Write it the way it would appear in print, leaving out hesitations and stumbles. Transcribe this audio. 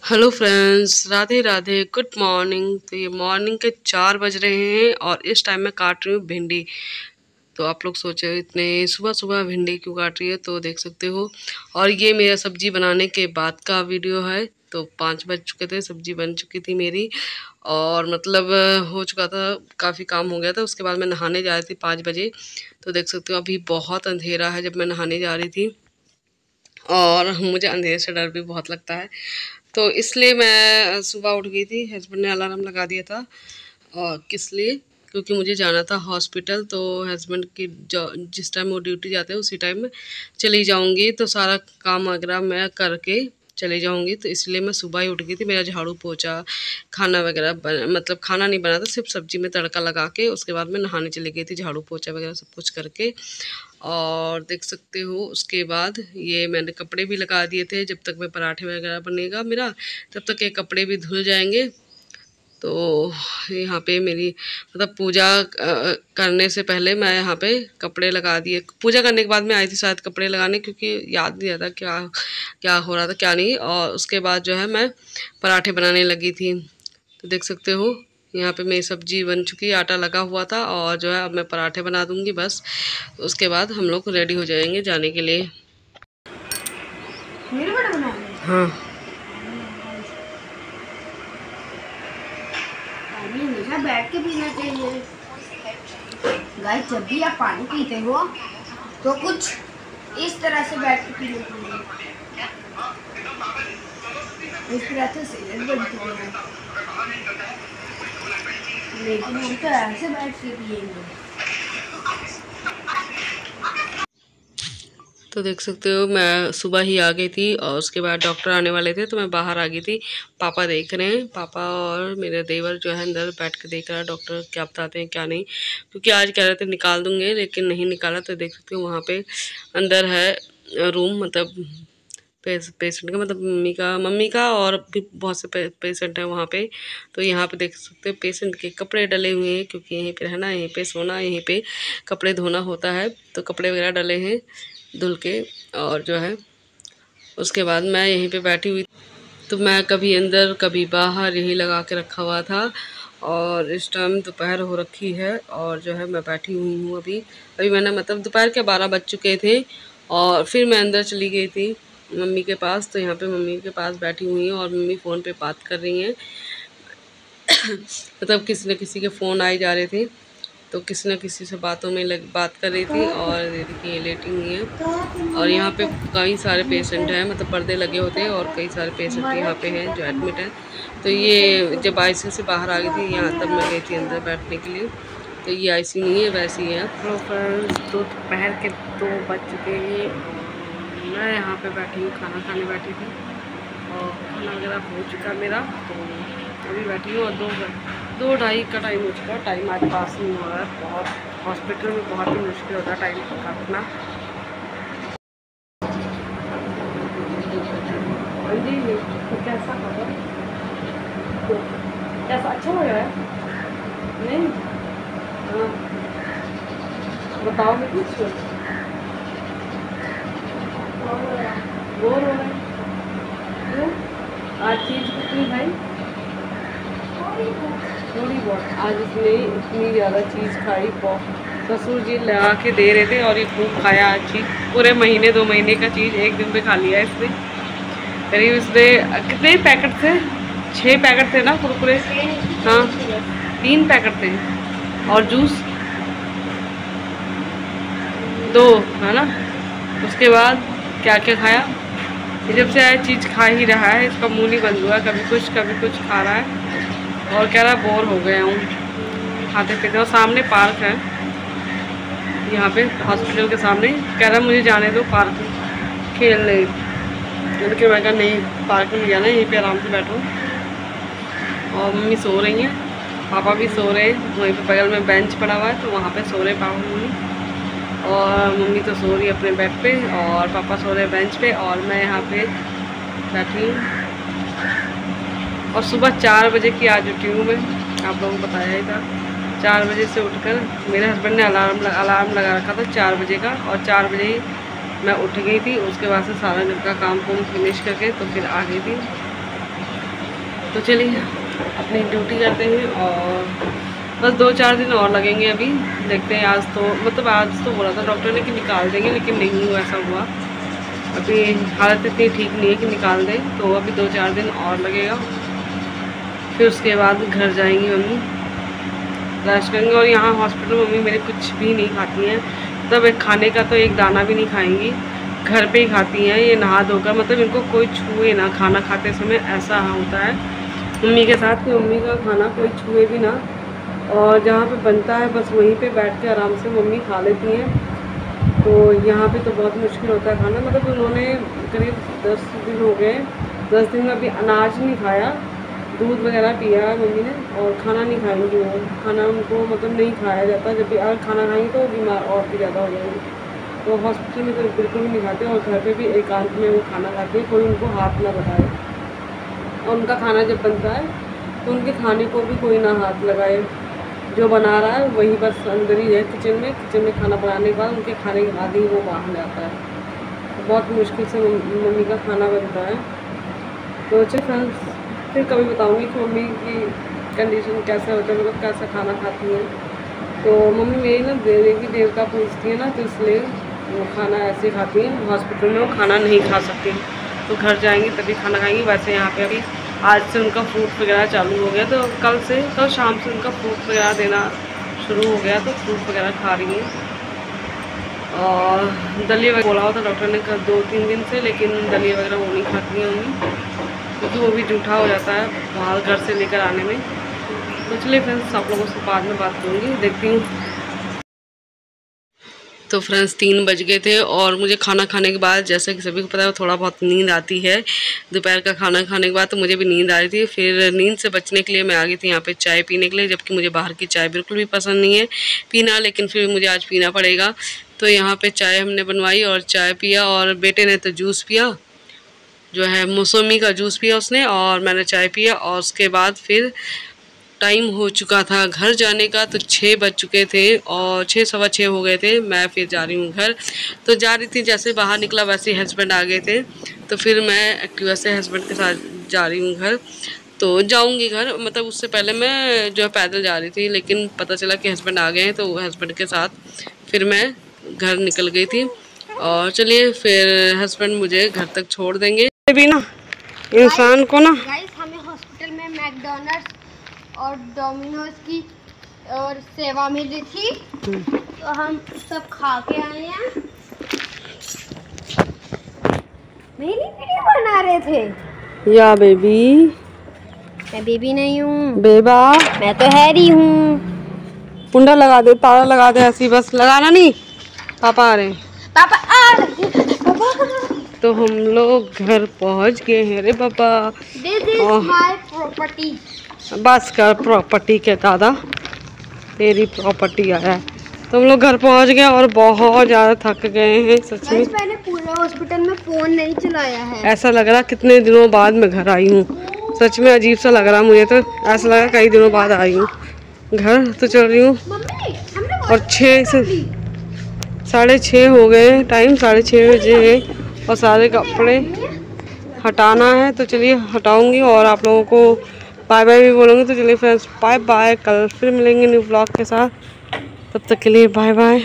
Hello friends, Radhe Radhe, good morning. तो ये morning के 4 बज रहे हैं और इस टाइम मैं काट रही हूँ भिंडी। तो आप लोग सोचे इतने सुबह सुबह भिंडी क्यों काट रही है, तो देख सकते हो। और ये मेरा सब्जी बनाने के बाद का वीडियो है। तो 5 बज चुके थे, सब्जी बन चुकी थी मेरी और मतलब हो चुका था, काफ़ी काम हो गया था। उसके बाद मैं नहाने जा रही थी 5 बजे। तो देख सकते हो अभी बहुत अंधेरा है जब मैं नहाने जा रही थी और मुझे अंधेरे से डर भी बहुत लगता है। तो इसलिए मैं सुबह उठ गई थी, हस्बैंड ने अलार्म लगा दिया था। और किस लिए? क्योंकि मुझे जाना था हॉस्पिटल। तो हस्बैंड की जिस टाइम वो ड्यूटी जाते हैं उसी टाइम में चली जाऊंगी, तो सारा काम वगैरह मैं करके चली जाऊंगी। तो इसलिए मैं सुबह ही उठ गई थी। मेरा झाड़ू पोछा खाना वगैरह मतलब खाना नहीं बना था, सिर्फ सब्जी में तड़का लगा के उसके बाद मैं नहाने चली गई थी, झाड़ू पोछा वगैरह सब कुछ करके। और देख सकते हो उसके बाद ये मैंने कपड़े भी लगा दिए थे। जब तक मैं पराठे वगैरह बनेगा मेरा, तब तक ये कपड़े भी धुल जाएंगे। तो यहाँ पे मेरी मतलब पूजा करने से पहले मैं यहाँ पे कपड़े लगा दिए। पूजा करने के बाद मैं आई थी शायद कपड़े लगाने, क्योंकि याद नहीं आता क्या क्या हो रहा था क्या नहीं। और उसके बाद जो है मैं पराठे बनाने लगी थी। तो देख सकते हो यहाँ पे मेरी सब्जी बन चुकी है, आटा लगा हुआ था और जो है अब मैं पराठे बना दूंगी बस। उसके बाद हम लोग रेडी हो जाएंगे जाने के लिए। हाँ, हमेशा बैठ के पीना चाहिए गाइस। जब भी आप पानी पीते हो तो कुछ इस तरह से बैठ के पीना चाहिए। इस तरह से सेहत बनती है, लेकिन हम तो ऐसे बैठ के पिएंगे। तो देख सकते हो मैं सुबह ही आ गई थी और उसके बाद डॉक्टर आने वाले थे तो मैं बाहर आ गई थी। पापा देख रहे हैं, पापा और मेरे देवर जो है अंदर बैठ के देख रहा है डॉक्टर क्या बताते हैं क्या नहीं। क्योंकि आज कह रहे थे निकाल दूंगे लेकिन नहीं निकाला। तो देख सकते हो वहाँ पे अंदर है रूम, मतलब पेशेंट का, मतलब मम्मी का और भी बहुत से पेशेंट हैं वहाँ पे। तो यहाँ पे देख सकते हो पेशेंट के कपड़े डले हुए हैं, क्योंकि यहीं पे रहना, यहीं पे सोना, यहीं पे कपड़े धोना होता है। तो कपड़े वगैरह डले हैं धुल के। और जो है उसके बाद मैं यहीं पे बैठी हुई। तो मैं कभी अंदर कभी बाहर यही लगा के रखा हुआ था। और इस टाइम दोपहर हो रखी है और जो है मैं बैठी हुई हूँ अभी। अभी मैंने मतलब दोपहर के 12 बज चुके थे और फिर मैं अंदर चली गई थी मम्मी के पास। तो यहाँ पे मम्मी के पास बैठी हुई हैं और मम्मी फ़ोन पे बात कर रही हैं। मतलब किसी न किसी के फ़ोन आए जा रहे थे, तो किसी न किसी से बातों में बात कर रही थी। और ये देखिए लेटी हुई हैं। और यहाँ पे कई सारे पेशेंट हैं, मतलब पर्दे लगे होते हैं और कई सारे पेशेंट यहाँ पे हैं जो एडमिट हैं। तो ये जब आईसीयू से बाहर आ गई थी यहाँ, तब मैं गई थी अंदर बैठने के लिए। तो ये आईसीयू नहीं है, वैसी है। तो दोपहर के 2 बज चुके हैं। मैं यहाँ पे बैठी हूँ, खाना खाने बैठी थी और खाना वगैरह हो चुका मेरा। तो अभी बैठी हूँ और 2-2:30 का टाइम हो चुका है। टाइम आज पास नहीं हो रहा है, बहुत हॉस्पिटल में बहुत ही मुश्किल होता है टाइम काटना। जी तो कैसा होगा, तो कैसा अच्छा लग रहा है नहीं? हाँ बताओगे कुछ? बोर हो रहा है क्यों? आज चीज़ कितनी भाई? थोड़ी बहुत। आज इसने इतनी ज़्यादा चीज़ खाई, बहुत ससुर जी लगा के दे रहे थे और ये खूब खाया आज चीज़। पूरे महीने 2 महीने का चीज़ एक दिन पे खा लिया इसने। करीब इसने कितने पैकेट थे? 6 पैकेट थे ना कुरकुरे? हाँ 3 पैकेट थे और जूस 2 है ना। उसके बाद क्या क्या खाया? जब से आया चीज़ खा ही रहा है, इसका मुँह नहीं बंद हुआ, कभी कुछ खा रहा है और कह रहा बोर हो गया हूँ खाते पीते। और सामने पार्क है यहाँ पे हॉस्पिटल के सामने। कह रहा मुझे जाने दो पार्क में खेलने, क्योंकि मैं कहा नहीं पार्क में जाना, यहीं पे आराम से बैठो। और मम्मी सो रही हैं, पापा भी सो रहे हैं। वहीं पे बगल में बेंच पड़ा हुआ है तो वहाँ पे सो रहे पापा मम्मी। और मम्मी तो सो रही है अपने बेड पे और पापा सो रहे हैं बेंच पे और मैं यहाँ पे बैठी हूँ। और सुबह 4 बजे की आज उठी हूँ मैं, आप लोगों को बताया ही था। 4 बजे से उठकर मेरे हस्बैंड ने अलार्म लगा रखा था 4 बजे का, और 4 बजे ही मैं उठ गई थी। उसके बाद से सारा घर का काम फिनिश करके तो फिर आ गई थी। तो चलिए अपनी ड्यूटी करते हैं और बस 2-4 दिन और लगेंगे। अभी देखते हैं, आज तो मतलब आज तो बोला था डॉक्टर ने कि निकाल देंगे, लेकिन नहीं हुआ, ऐसा हुआ। अभी हालत इतनी ठीक नहीं है कि निकाल दें, तो अभी 2-4 दिन और लगेगा। फिर उसके बाद घर जाएंगी मम्मी, रेस्ट करेंगे। और यहाँ हॉस्पिटल मम्मी मेरे कुछ भी नहीं खाती हैं, मतलब एक खाने का तो एक दाना भी नहीं खाएंगी, घर पे ही खाती हैं। ये नहा धोकर, मतलब इनको कोई छुए ना खाना खाते समय, ऐसा होता है मम्मी के साथ कि मम्मी का खाना कोई छुए भी ना, और जहाँ पे बनता है बस वहीं पे बैठ के आराम से मम्मी खा लेती हैं। तो यहाँ पे तो बहुत मुश्किल होता है खाना, मतलब उन्होंने करीब 10 दिन हो गए, 10 दिन में अभी अनाज नहीं खाया, दूध वगैरह पिया मम्मी ने, और खाना नहीं खाएंगी वो। खाना उनको मतलब नहीं खाया जाता, जब भी अगर खाना खाएंगी तो बीमार और भी ज़्यादा हो जाएंगी। तो हॉस्पिटल में तो बिल्कुल भी नहीं खाते, और घर पे भी एकांत में वो खाना खाते हैं, कोई उनको हाथ ना लगाए। और उनका खाना जब बनता है तो उनके खाने को भी कोई ना हाथ लगाए, जो बना रहा है वही बस अंदर ही है किचन में खाना बनाने के बाद उनके खाने के बाद ही वो बाहर जाता है। तो बहुत मुश्किल से मम्मी का खाना बनता है। तो चलिए फिर कभी बताऊँगी कि मम्मी की कंडीशन कैसे होता है, मतलब कैसा खाना खाती है। तो मम्मी मेरी ना देवी देवता पूछती है ना, तो इसलिए वो खाना ऐसे खाती हैं। हॉस्पिटल में वो खाना नहीं खा सकती, तो घर जाएंगी तभी खाना खाएंगी। वैसे यहाँ पे अभी आज से उनका फ्रूट वगैरह चालू हो गया, तो कल शाम से उनका फ्रूट वगैरह देना शुरू हो गया, तो फ्रूट वगैरह खा रही हैं। और दलिया वगैरह बोला हुआ था डॉक्टर ने 2-3 दिन से, लेकिन दलिया वगैरह वो नहीं खाती हैं मम्मी, क्योंकि वो भी जूठा हो जाता है बाहर घर से लेकर आने में। तो चलिए फ्रेंड्स, आप लोगों से बाद में बात करूँगी, देखती हूँ। तो फ्रेंड्स 3 बज गए थे, और मुझे खाना खाने के बाद, जैसा कि सभी को पता है, थोड़ा बहुत नींद आती है। दोपहर का खाना खाने के बाद तो मुझे भी नींद आ रही थी। फिर नींद से बचने के लिए मैं आ गई थी यहाँ पे चाय पीने के लिए, जबकि मुझे बाहर की चाय बिल्कुल भी पसंद नहीं है पीना, लेकिन फिर मुझे आज पीना पड़ेगा। तो यहाँ पे चाय हमने बनवाई और चाय पिया, और बेटे ने तो जूस पिया, जो है मौसमी का जूस पिया उसने, और मैंने चाय पिया। और उसके बाद फिर टाइम हो चुका था घर जाने का, तो 6 बज चुके थे और 6 सवा 6 हो गए थे। मैं फिर जा रही हूँ घर। तो जा रही थी, जैसे बाहर निकला वैसे ही हस्बैंड आ गए थे, तो फिर मैं एक्टिवा से हस्बैंड के साथ जा रही हूँ घर। तो जाऊँगी घर, मतलब उससे पहले मैं जो है पैदल जा रही थी, लेकिन पता चला कि हस्बैंड आ गए हैं, तो हस्बैंड के साथ फिर मैं घर निकल गई थी। और चलिए फिर हस्बैंड मुझे घर तक छोड़ देंगे। भी ना इंसान को ना, हमें हॉस्पिटल में मैकडॉनल्ड्स और डोमिनोज की और सेवा मिली थी, तो हम सब खा के आए हैं। मेरी वीडियो बना रहे थे। या बेबी, मैं बेबी नहीं हूँ बेबा, मैं तो हैरी हूँ। कुंडा लगा दे, ताला लगा दे, ऐसी बस लगाना नहीं, पापा आ रहे हैं। पापा आ रहे हैं। तो हम लोग घर पहुंच गए हैं रे पापा। This is my property। बस कर, प्रॉपर्टी के दादा, तेरी प्रॉपर्टी आया है। तो हम लोग घर पहुंच गए और बहुत ज़्यादा थक गए हैं सच में। मैंने पूरे हॉस्पिटल में फ़ोन नहीं चलाया है। ऐसा लग रहा कितने दिनों बाद मैं घर आई हूँ, सच में अजीब सा लग रहा मुझे, तो ऐसा लगा कई दिनों बाद आई हूँ घर। तो चल रही हूँ, और 6 से 6:30 हो गए, टाइम 6:30 बजे है, और सारे कपड़े हटाना है। तो चलिए हटाऊंगी और आप लोगों को बाय बाय भी बोलूँगी। तो चलिए फ्रेंड्स, बाय बाय, कल फिर मिलेंगे न्यू व्लॉग के साथ, तब तक के लिए बाय बाय।